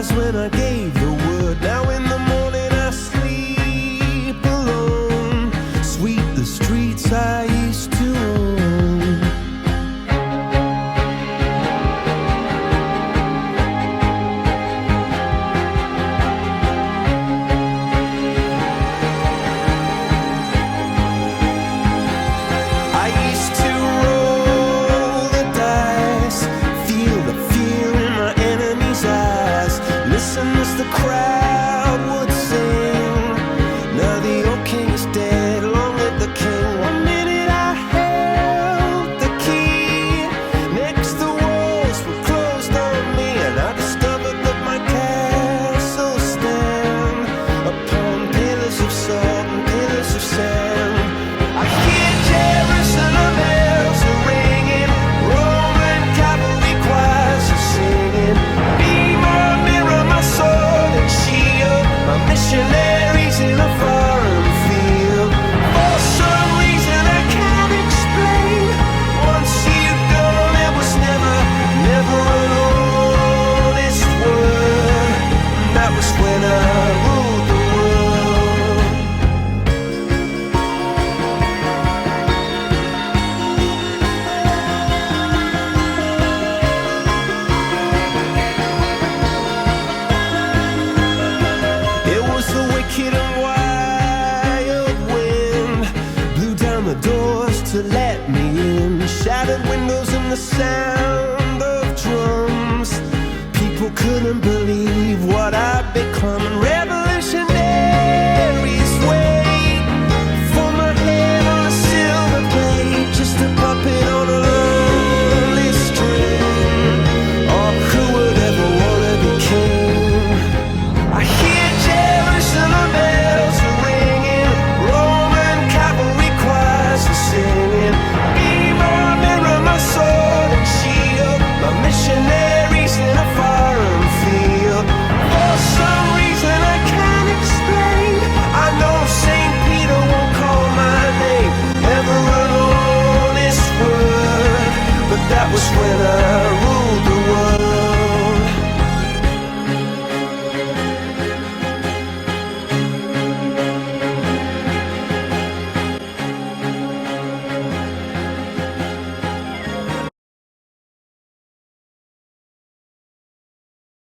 eyes when I gave the word. Now in the morning I sleep alone. Sweep the streets I used to own. I used to roll the dice, feel the fear in my enemy's eyes, listen as the crowd would sing. Now the old king is dead, long live the king. One minute I held the key, next the walls were closed on me, and I discovered that my castle stand upon pillars of salt and pillars of sand. I hear Jerusalem bells are ringing, Roman cavalry choirs are singing. Be my mirror, my sword and shield, my missionaries in a foreign field. For some reason I can't explain, once you've gone there was never an honest word. That was when I ruled the world. It was the wicked and wild wind, blew down the doors to let me in, shattered windows and the sound of drums. People couldn't believe what I'd become, and revolutionaries wait for my head on a silver plate, just a puppet on a lonely string. Oh, who would ever wanna be king? I hear Jerusalem bells are ringing, Roman cavalry choirs are singing. Be my mirror, my sword and shield, my missionaries in a foreign field. For some reason I can't explain, I know St. Peter won't call my name, never an honest word. But that was when I